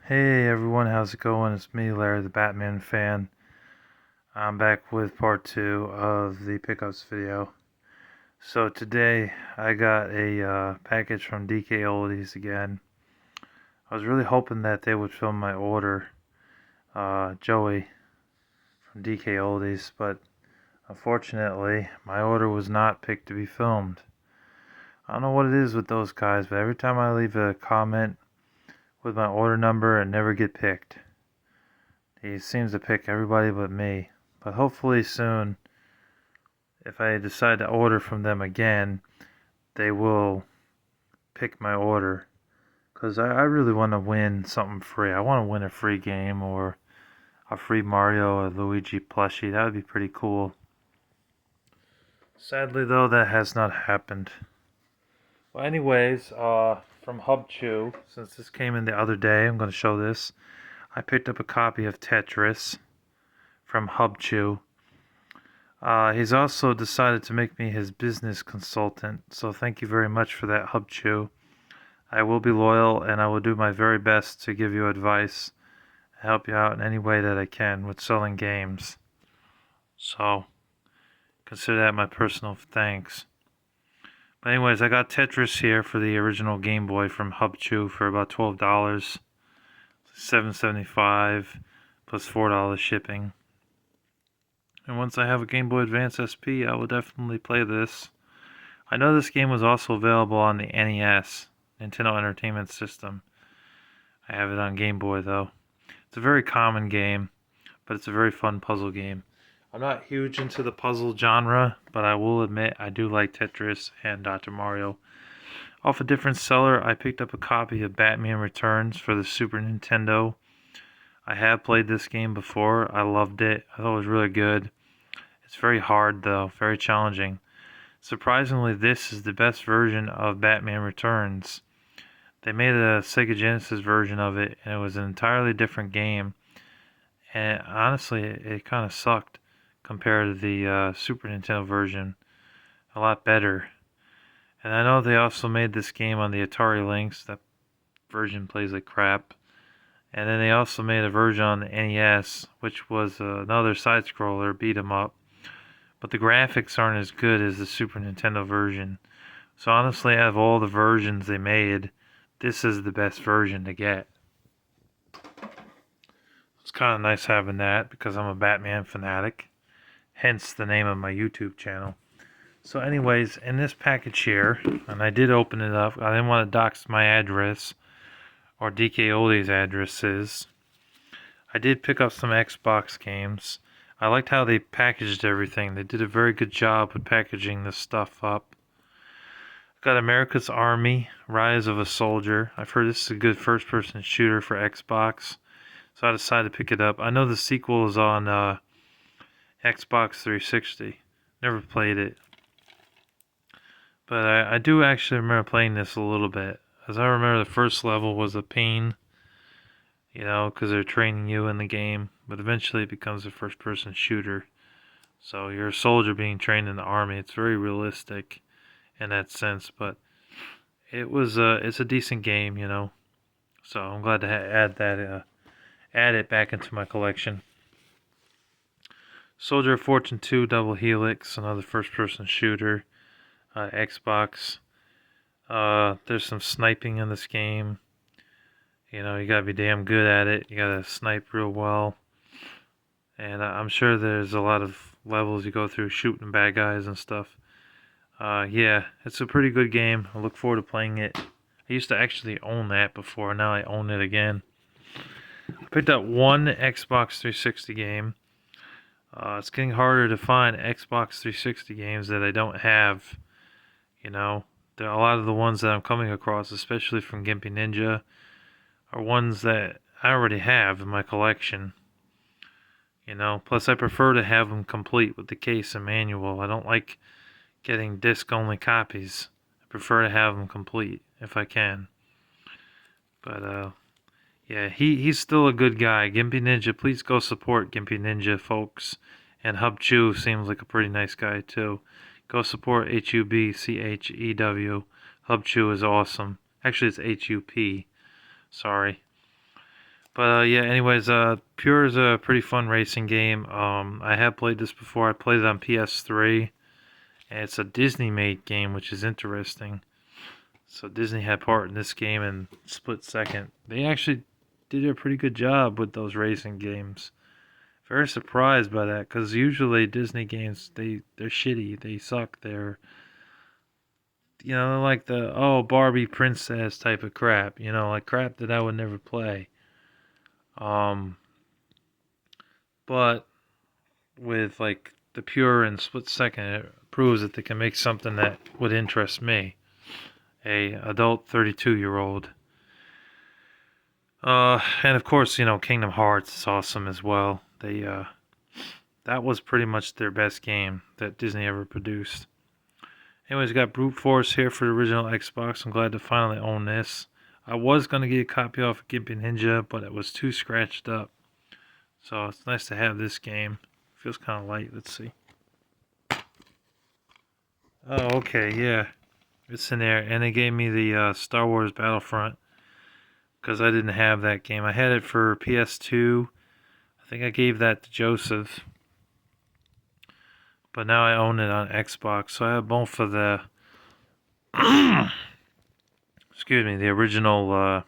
Hey everyone, how's it going? It's me, Larry, the Batman fan. I'm back with part 2 of the pickups video. So today I got a package from DK Oldies again. I was really hoping that they would fill my order, Joey from DK Oldies, but unfortunately my order was not picked to be filmed. I don't know what it is with those guys, but every time I leave a comment with my order number, it never get picked. He seems to pick everybody but me. But hopefully soon, if I decide to order from them again, they will pick my order. Because I really want to win something free. I want to win a free game or a free Mario or Luigi plushie. That would be pretty cool. Sadly, though, that has not happened. Well, anyways, from HubChew, since this came in the other day, I'm going to show this. I picked up a copy of Tetris from HubChew. He's also decided to make me his business consultant, so thank you very much for that, HubChew. I will be loyal and I will do my very best to give you advice and help you out in any way that I can with selling games. So, consider that my personal thanks. But anyways, I got Tetris here for the original Game Boy from HubChew for about $12. $7.75 plus $4 shipping. And once I have a Game Boy Advance SP, I will definitely play this. I know this game was also available on the NES, Nintendo Entertainment System. I have it on Game Boy though. It's a very common game, but it's a very fun puzzle game. I'm not huge into the puzzle genre, but I will admit I do like Tetris and Dr. Mario. Off a different seller, I picked up a copy of Batman Returns for the Super Nintendo. I have played this game before. I loved it. I thought it was really good. It's very hard though, very challenging. Surprisingly, this is the best version of Batman Returns. They made a Sega Genesis version of it, and it was an entirely different game. And honestly, it kind of sucked compared to the Super Nintendo version. A lot better. And I know they also made this game on the Atari Lynx. That version plays like crap. And then they also made a version on the NES, which was another side scroller, beat 'em up. But the graphics aren't as good as the Super Nintendo version. So honestly, out of all the versions they made, this is the best version to get. It's kind of nice having that because I'm a Batman fanatic. Hence the name of my YouTube channel. So anyways, in this package here, and I did open it up. I didn't want to dox my address or DK Oldie's addresses. I did pick up some Xbox games. I liked how they packaged everything. They did a very good job with packaging this stuff up. Got America's Army, Rise of a Soldier. I've heard this is a good first-person shooter for Xbox, so I decided to pick it up. I know the sequel is on Xbox 360. Never played it. But I do actually remember playing this a little bit. As I remember, the first level was a pain, because they're training you in the game. But eventually it becomes a first-person shooter. So you're a soldier being trained in the army. It's very realistic in that sense, but it's a decent game, So I'm glad to add it back into my collection. Soldier of Fortune 2 Double Helix, another first-person shooter, Xbox. There's some sniping in this game. You gotta be damn good at it. You gotta snipe real well. And I'm sure there's a lot of levels you go through shooting bad guys and stuff. Yeah, it's a pretty good game. I look forward to playing it. I used to actually own that before. Now I own it again. I picked up one Xbox 360 game. It's getting harder to find Xbox 360 games that I don't have. There are a lot of the ones that I'm coming across, especially from Gimpy Ninja, are ones that I already have in my collection. Plus I prefer to have them complete with the case and manual. I don't like getting disc-only copies. I prefer to have them complete if I can. But yeah, he's still a good guy. Gimpy Ninja, please go support Gimpy Ninja, folks. And HubChew seems like a pretty nice guy too. Go support HUBCHEW. HubChew is awesome. Actually, it's HUP. Sorry. But yeah, anyways, Pure is a pretty fun racing game. I have played this before. I played it on PS3, and it's a Disney-made game, which is interesting. So Disney had part in this game and split second. They actually did a pretty good job with those racing games. Very surprised by that, because usually Disney games they're shitty. They suck. They're like the Barbie princess type of crap. Like crap that I would never play. Um, but with like the Pure and Split Second, it proves that they can make something that would interest me, a adult 32-year-old. And of course, Kingdom Hearts is awesome as well. That was pretty much their best game that Disney ever produced. Anyways, got Brute Force here for the original Xbox. I'm glad to finally own this. I was going to get a copy off of Gimpy Ninja, but it was too scratched up. So it's nice to have this game. Feels kind of light. Let's see. Oh, okay, yeah. It's in there. And they gave me the Star Wars Battlefront, because I didn't have that game. I had it for PS2. I think I gave that to Joseph. But now I own it on Xbox. So I have both of the excuse me, the original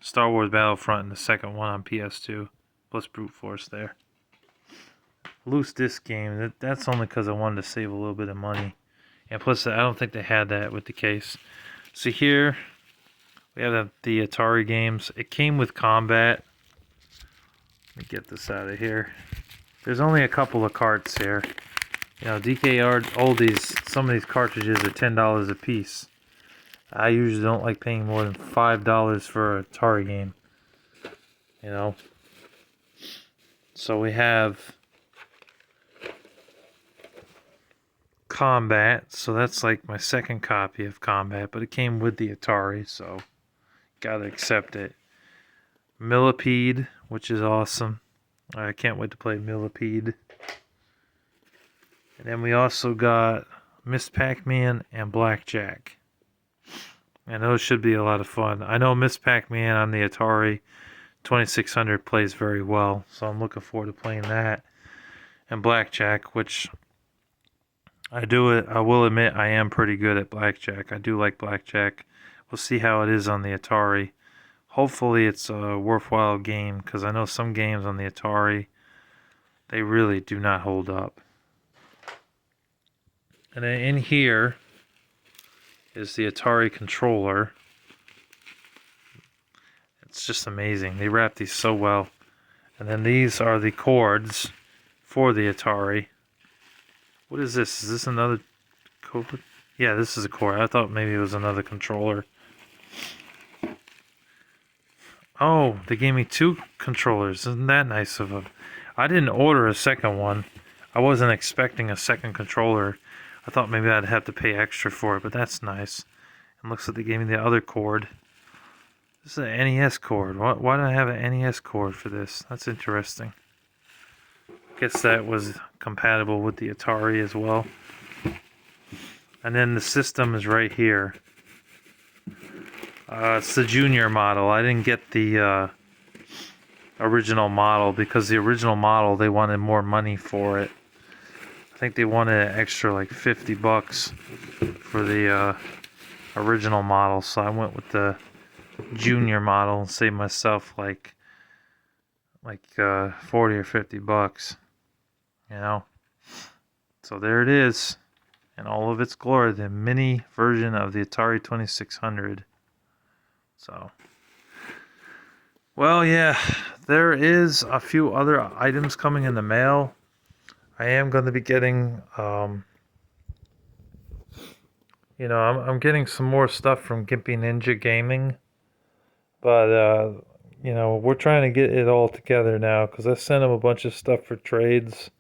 Star Wars Battlefront and the second one on PS2, plus Brute Force there. Loose disc game, that's only because I wanted to save a little bit of money. And plus, I don't think they had that with the case. So here, we have the Atari games. It came with combat. Let me get this out of here. There's only a couple of carts here. DKR oldies, some of these cartridges are $10 a piece. I usually don't like paying more than $5 for an Atari game. So we have Combat. So that's like my second copy of Combat, but it came with the Atari, so gotta accept it. Millipede, which is awesome. I can't wait to play Millipede. And then we also got Miss Pac-Man and Blackjack. And those should be a lot of fun. I know Miss Pac-Man on the Atari 2600 plays very well, so I'm looking forward to playing that. And Blackjack, which I will admit I am pretty good at Blackjack. I do like Blackjack. We'll see how it is on the Atari. Hopefully it's a worthwhile game, because I know some games on the Atari, they really do not hold up. And then in here is the Atari controller. It's just amazing. They wrap these so well. And then these are the cords for the Atari. What is this? Is this another cord? Yeah, this is a cord. I thought maybe it was another controller. Oh, they gave me two controllers. Isn't that nice of them? I didn't order a second one. I wasn't expecting a second controller. I thought maybe I'd have to pay extra for it, but that's nice. And looks like they gave me the other cord. This is an NES cord. Why do I have an NES cord for this? That's interesting. Guess that was compatible with the Atari as well. And then the system is right here. It's the junior model. I didn't get the original model, because the original model, they wanted more money for it. I think they wanted an extra like $50 for the original model, so I went with the junior model and saved myself like 40 or $50. So there it is, in all of its glory, the mini version of the Atari 2600. So, well, yeah, there is a few other items coming in the mail. I am going to be getting, I'm getting some more stuff from Gimpy Ninja Gaming. But, we're trying to get it all together now, because I sent him a bunch of stuff for trades.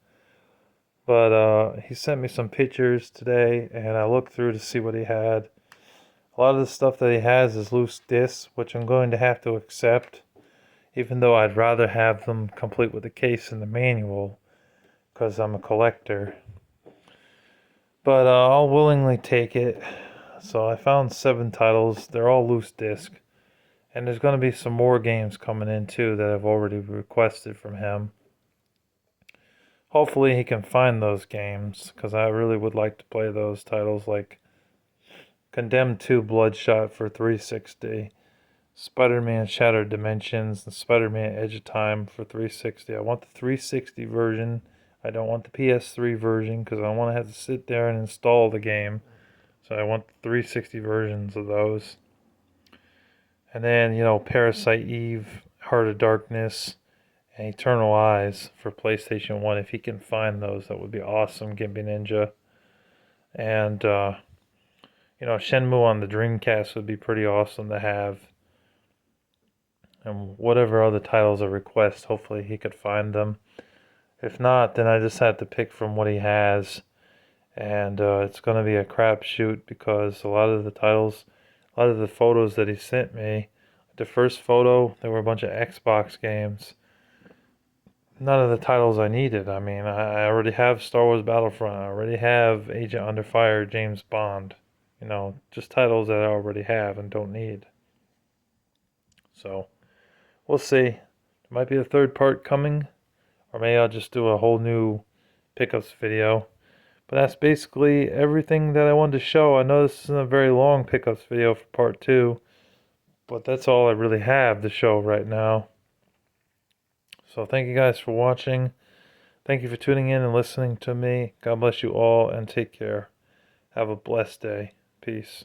But he sent me some pictures today, and I looked through to see what he had. A lot of the stuff that he has is loose discs, which I'm going to have to accept, even though I'd rather have them complete with the case and the manual, because I'm a collector. But I'll willingly take it. So I found 7 titles. They're all loose disc. And there's going to be some more games coming in too that I've already requested from him. Hopefully he can find those games, because I really would like to play those titles, like Condemned 2 Bloodshot for 360, Spider-Man Shattered Dimensions, and Spider-Man Edge of Time for 360. I want the 360 version. I don't want the PS3 version, because I don't want to have to sit there and install the game. So I want the 360 versions of those. And then, Parasite Eve, Heart of Darkness, and Eternal Eyes for PlayStation 1. If he can find those, that would be awesome, Gimpy Ninja. And, Shenmue on the Dreamcast would be pretty awesome to have. And whatever other titles I request, hopefully he could find them. If not, then I just have to pick from what he has. And it's going to be a crapshoot, because a lot of the photos that he sent me, the first photo, there were a bunch of Xbox games. None of the titles I needed. I mean, I already have Star Wars Battlefront. I already have Agent Under Fire, James Bond. Just titles that I already have and don't need. So, we'll see. There might be a third part coming, or maybe I'll just do a whole new pickups video. But that's basically everything that I wanted to show. I know this isn't a very long pickups video for part 2, but that's all I really have to show right now. So thank you guys for watching. Thank you for tuning in and listening to me. God bless you all, and take care. Have a blessed day. Peace.